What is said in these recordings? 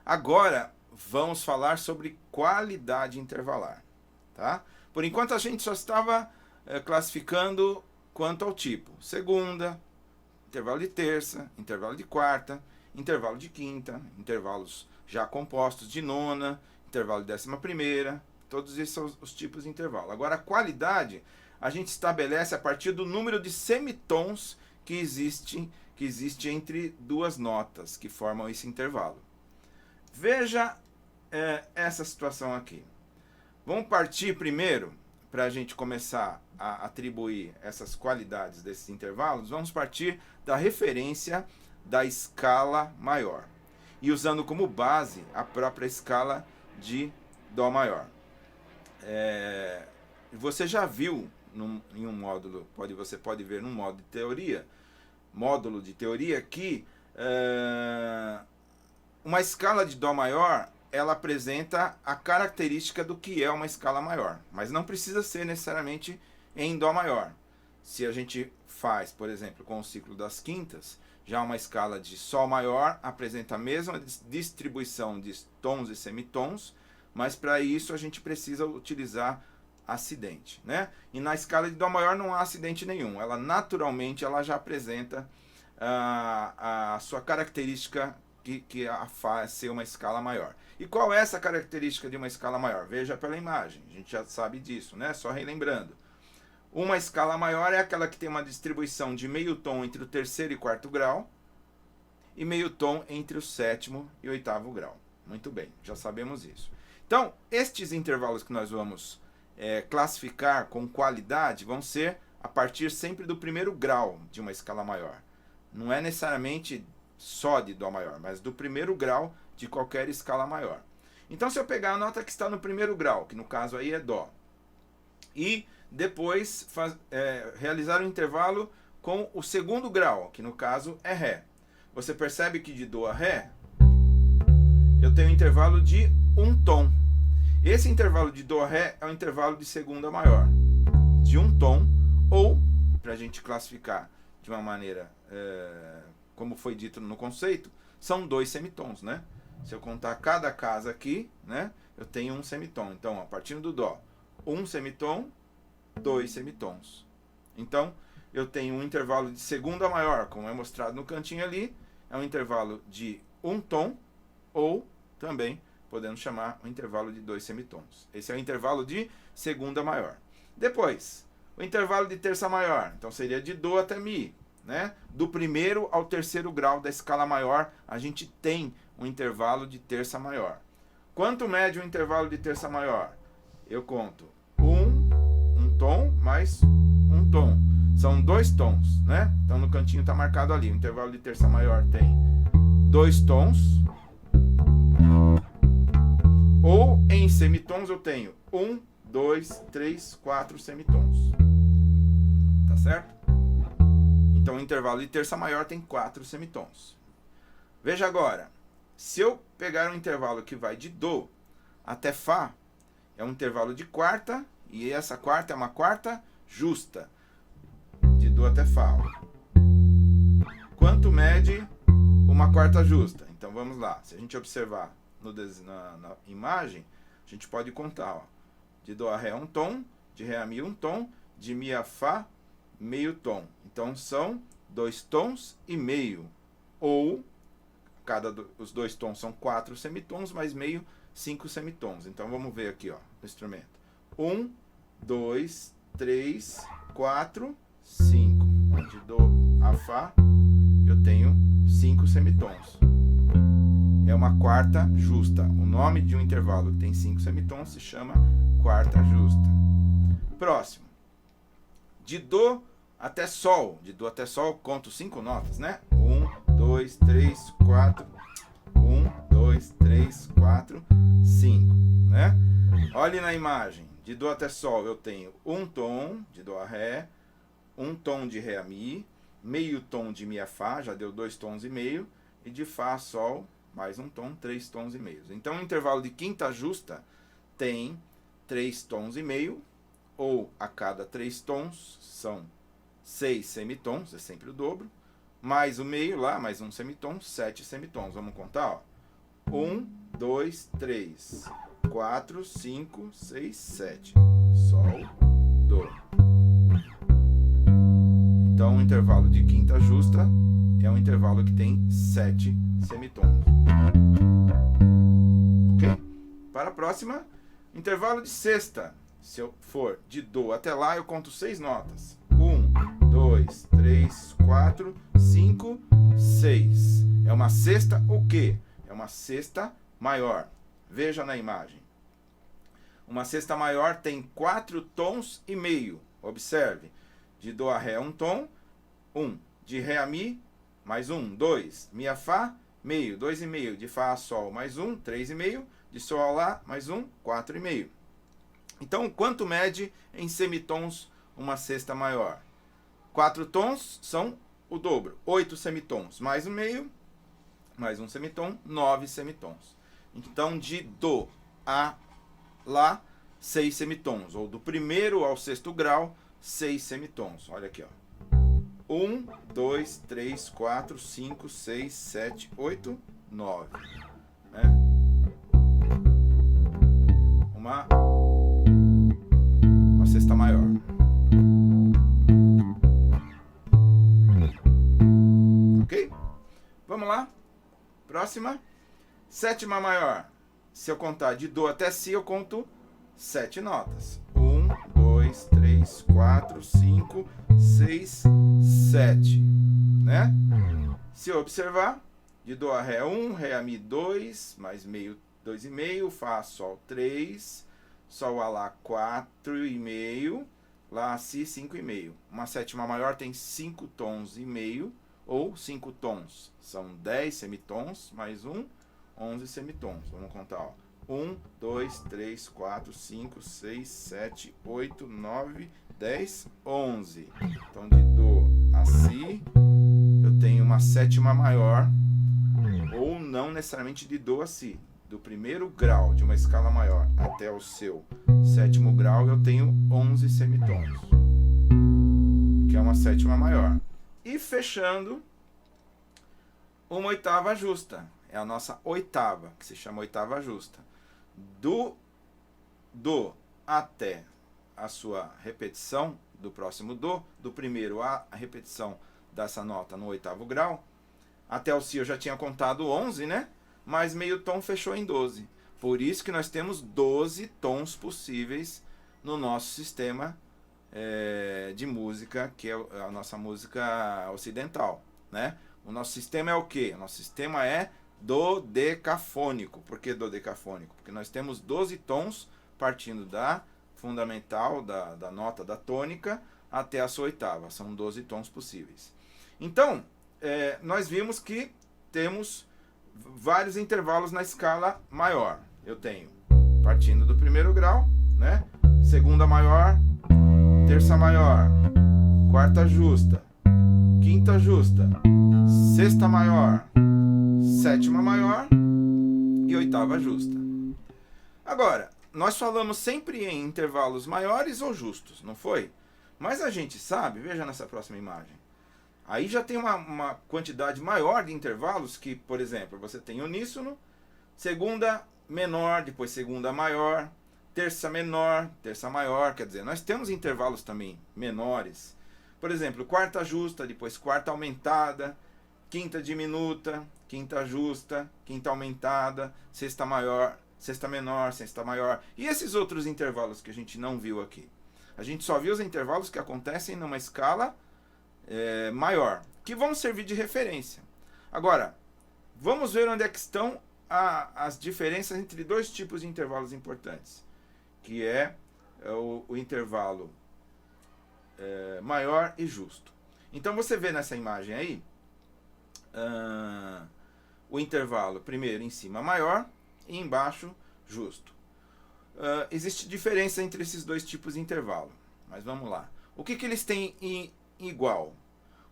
Agora, vamos falar sobre qualidade intervalar, tá? Por enquanto a gente só estava classificando quanto ao tipo. Segunda, intervalo de terça, intervalo de quarta, intervalo de quinta, intervalos já compostos de nona, intervalo de 11ª, todos esses são os tipos de intervalo. Agora, a qualidade a gente estabelece a partir do número de semitons que existe entre duas notas que formam esse intervalo. Veja essa situação aqui. Vamos partir primeiro, para a gente começar a atribuir essas qualidades desses intervalos, vamos partir da referência da escala maior. E usando como base a própria escala de Dó maior. Você já viu em um módulo, você pode ver num módulo de teoria que uma escala de Dó maior ela apresenta a característica do que é uma escala maior, mas não precisa ser necessariamente em Dó maior. Se a gente faz, por exemplo, com o ciclo das quintas, já uma escala de Sol maior apresenta a mesma distribuição de tons e semitons, mas para isso a gente precisa utilizar acidente, né? E na escala de Dó maior não há acidente nenhum, ela naturalmente ela já apresenta a sua característica que a faz ser uma escala maior. E qual é essa característica de uma escala maior? Veja pela imagem, a gente já sabe disso, né? Só relembrando. Uma escala maior é aquela que tem uma distribuição de meio tom entre o terceiro e quarto grau e meio tom entre o sétimo e oitavo grau. Muito bem, já sabemos isso. Então, estes intervalos que nós vamos classificar com qualidade vão ser a partir sempre do primeiro grau de uma escala maior. Não é necessariamente só de Dó maior, mas do primeiro grau de qualquer escala maior. Então, se eu pegar a nota que está no primeiro grau, que no caso aí é Dó, e depois realizar um intervalo com o segundo grau, que no caso é Ré. Você percebe que de Dó a Ré, eu tenho um intervalo de um tom. Esse intervalo de Dó a Ré é um intervalo de segunda maior, de um tom, ou, para a gente classificar de uma maneira, como foi dito no conceito, são 2 semitons, né? Se eu contar cada casa aqui, né, eu tenho um semitom. Então, a partir do Dó, um semitom, 2 semitons. Então, eu tenho um intervalo de segunda maior, como é mostrado no cantinho ali, é um intervalo de um tom, ou também podemos chamar o intervalo de 2 semitons. Esse é o intervalo de segunda maior. Depois, o intervalo de terça maior, então seria de Dó até Mi, né? Do primeiro ao terceiro grau da escala maior, a gente tem um intervalo de terça maior. Quanto mede o intervalo de terça maior? Eu conto um tom mais um tom. São 2 tons, né? Então no cantinho está marcado ali. O intervalo de terça maior tem 2 tons. Ou em semitons eu tenho 1, 2, 3, 4 semitons. Tá certo? Então o intervalo de terça maior tem 4 semitons. Veja agora, se eu pegar um intervalo que vai de Dó até Fá, é um intervalo de quarta, e essa quarta é uma quarta justa, de Dó até Fá. Quanto mede uma quarta justa? Então vamos lá, se a gente observar na imagem, a gente pode contar, ó, de Dó a Ré um tom, de Ré a Mi um tom, de Mi a Fá meio tom. Então são 2 tons e meio, ou os 2 tons são 4 semitons, mais meio 5 semitons. Então vamos ver aqui, ó, no instrumento. 1, 2, 3, 4, 5. De Dó a Fá eu tenho 5 semitons. É uma quarta justa. O nome de um intervalo que tem 5 semitons se chama quarta justa. Próximo. De Dó até Sol. De Dó até Sol, conto 5 notas, né? 1, 2, 3, 4. 1, 2, 3, 4, 5, né? Olhe na imagem. De Dó até Sol eu tenho um tom de Dó a Ré, um tom de Ré a Mi, meio tom de Mi a Fá, já deu 2 tons e meio, e de Fá a Sol, mais um tom, 3 tons e meio. Então o intervalo de quinta justa tem 3 tons e meio, ou a cada 3 tons são 6 semitons, é sempre o dobro, mais o meio lá, mais um semitom, 7 semitons. Vamos contar, ó. 1, 2, 3, 4, 5, 6, 7. Sol, Dó. Então, o intervalo de quinta justa é um intervalo que tem 7 semitons. Ok? Para a próxima, intervalo de sexta. Se eu for de Dó até Lá, eu conto 6 notas. 1, 2, 3, 4, 5, 6. É uma sexta o quê? É uma sexta maior. Veja na imagem. Uma sexta maior tem 4 tons e meio. Observe. De Dó a Ré, um tom. 1. De Ré a Mi, mais 1. 2. Mi a Fá, meio. 2,5. De Fá a Sol, mais 1. 3,5. De Sol a Lá, mais 1. 4,5. Então, quanto mede em semitons uma sexta maior? 4 tons são o dobro. 8 semitons, mais um meio, mais um semitom, 9 semitons. Então, de Dó a Lá, 6 semitons. Ou do primeiro ao sexto grau, 6 semitons. Olha aqui, ó. 1, 2, 3, 4, 5, 6, 7, 8, 9. Né? Uma sexta maior. Ok? Vamos lá. Próxima. Sétima maior. Se eu contar de Dó até Si, eu conto 7 notas. 1, 2, 3, 4, 5, 6, 7. Né? Se eu observar, de Dó a Ré 1, Ré a Mi 2, mais meio 2,5, Fá a Sol 3, Sol a Lá 4,5, Lá a Si 5,5. Uma sétima maior tem 5 tons e meio, ou 5 tons. São 10 semitons, mais 1, 11 semitons. Vamos contar, ó. 1, 2, 3, 4, 5, 6, 7, 8, 9, 10, 11. Então, de Dó a Si, eu tenho uma sétima maior, ou não necessariamente de Dó a Si. Do primeiro grau de uma escala maior até o seu sétimo grau, eu tenho 11 semitons, que é uma sétima maior. E fechando, uma oitava justa. É a nossa oitava, que se chama oitava justa. Do Dó até a sua repetição do próximo Dó, do primeiro a repetição dessa nota no oitavo grau, até o Si eu já tinha contado 11, né? Mas meio tom fechou em 12. Por isso que nós temos 12 tons possíveis no nosso sistema de música, que é a nossa música ocidental, né? O nosso sistema é o quê? O nosso sistema é dodecafônico. Por que dodecafônico? Porque nós temos 12 tons partindo da fundamental, da nota da tônica, até a sua oitava. São 12 tons possíveis. Então, nós vimos que temos vários intervalos na escala maior. Eu tenho, partindo do primeiro grau, né? Segunda maior, terça maior, quarta justa, quinta justa, sexta maior, sétima maior e oitava justa. Agora, nós falamos sempre em intervalos maiores ou justos, não foi? Mas a gente sabe, veja nessa próxima imagem, aí já tem uma quantidade maior de intervalos que, por exemplo, você tem uníssono, segunda menor, depois segunda maior, terça menor, terça maior, quer dizer, nós temos intervalos também menores. Por exemplo, quarta justa, depois quarta aumentada, quinta diminuta, quinta justa, quinta aumentada, sexta maior, sexta menor, sexta maior. E esses outros intervalos que a gente não viu aqui? A gente só viu os intervalos que acontecem numa escala maior, que vão servir de referência. Agora, vamos ver onde é que estão as diferenças entre dois tipos de intervalos importantes, que é o intervalo maior e justo. Então você vê nessa imagem aí o intervalo primeiro em cima maior e embaixo justo. Existe diferença entre esses dois tipos de intervalo, mas vamos lá. O que eles têm em igual?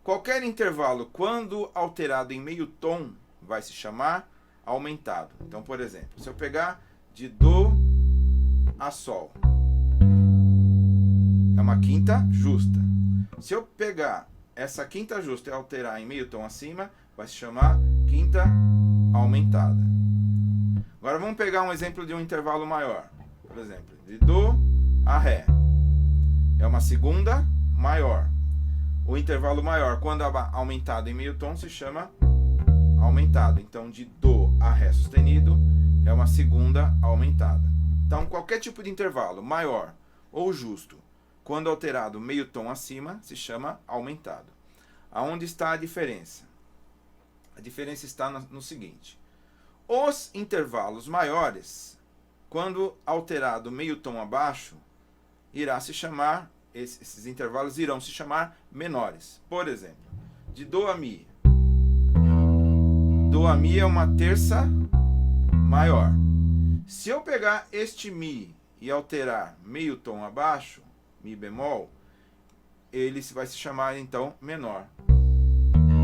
Qualquer intervalo, quando alterado em meio tom, vai se chamar aumentado. Então, por exemplo, se eu pegar de Dó a Sol, é uma quinta justa. Se eu pegar essa quinta justa e alterar em meio tom acima, vai se chamar quinta aumentada. Agora vamos pegar um exemplo de um intervalo maior. Por exemplo, de Dó a Ré. É uma segunda maior. O intervalo maior, quando aumentado em meio tom, se chama aumentado. Então, de Dó a Ré sustenido é uma segunda aumentada. Então, qualquer tipo de intervalo maior ou justo, quando alterado meio tom acima, se chama aumentado. Aonde está a diferença? A diferença está no seguinte. Os intervalos maiores, quando alterado meio tom abaixo, irá se chamar, esses intervalos irão se chamar menores. Por exemplo, de Dó a Mi. Dó a Mi é uma terça maior. Se eu pegar este Mi e alterar meio tom abaixo, Mi bemol, ele vai se chamar então menor.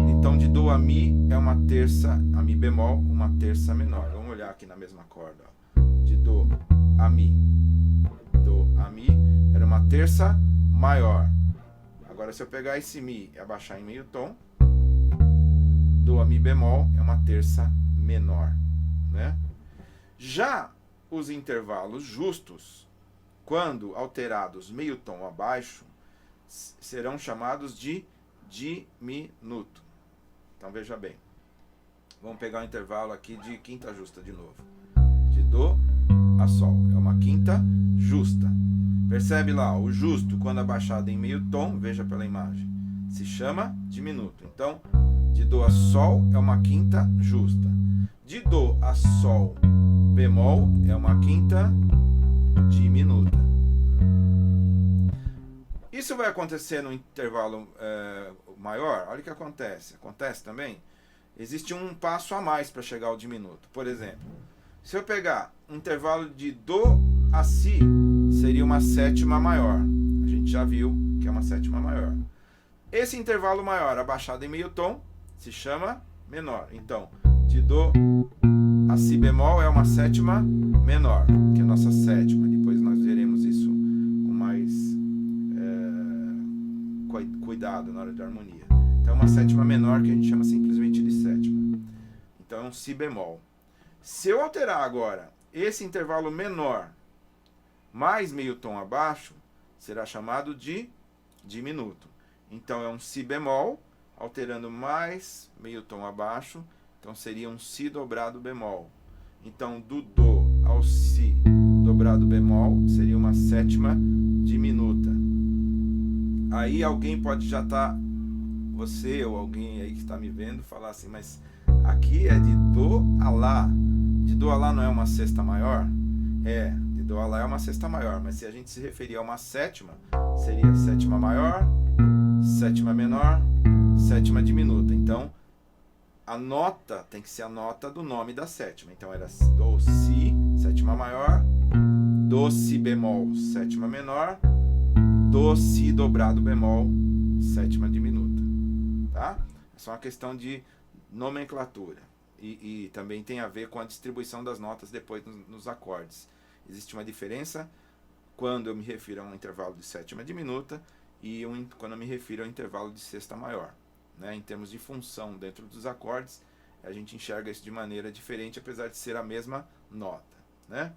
Então de Dó a Mi é uma terça, a Mi bemol, uma terça menor. Vamos olhar aqui na mesma corda. De Dó a Mi. Dó a Mi era uma terça maior. Agora se eu pegar esse Mi e abaixar em meio tom, Dó a Mi bemol é uma terça menor, né? Já os intervalos justos, quando alterados meio tom abaixo, serão chamados de diminuto. Então veja bem. Vamos pegar um intervalo aqui de quinta justa de novo. De Dó a Sol. É uma quinta justa. Percebe lá, o justo, quando abaixado em meio tom, veja pela imagem, se chama diminuto. Então, de Dó a Sol é uma quinta justa. De Dó a Sol bemol é uma quinta diminuta. Isso vai acontecer no intervalo maior? Olha o que acontece. Acontece também. Existe um passo a mais para chegar ao diminuto. Por exemplo, se eu pegar um intervalo de Dó a Si, seria uma sétima maior. A gente já viu que é uma sétima maior. Esse intervalo maior, abaixado em meio tom, se chama menor. Então, de Dó a Si bemol é uma sétima menor, que é a nossa sétima. Depois nós veremos isso com mais cuidado na hora de harmonia. Então, é uma sétima menor que a gente chama simplesmente de sétima. Então, é um Si bemol. Se eu alterar agora esse intervalo menor mais meio tom abaixo, será chamado de diminuto. Então, é um Si bemol, alterando mais meio tom abaixo, então seria um Si dobrado bemol. Então, do Dó ao Si dobrado bemol, seria uma sétima diminuta. Aí alguém pode já estar, você ou alguém aí que está me vendo, falar assim, mas aqui é de Dó a Lá. De Dó a Lá não é uma sexta maior? É, de Dó a Lá é uma sexta maior, mas se a gente se referir a uma sétima, seria sétima maior, sétima menor, sétima diminuta. Então, a nota tem que ser a nota do nome da sétima. Então, era Dó, Si, sétima maior, Dó, Si bemol, sétima menor, Dó, Si dobrado bemol, sétima diminuta. Tá? É só uma questão de nomenclatura. E também tem a ver com a distribuição das notas depois nos acordes. Existe uma diferença quando eu me refiro a um intervalo de sétima diminuta e quando eu me refiro ao intervalo de sexta maior. Né? Em termos de função dentro dos acordes, a gente enxerga isso de maneira diferente, apesar de ser a mesma nota. Né?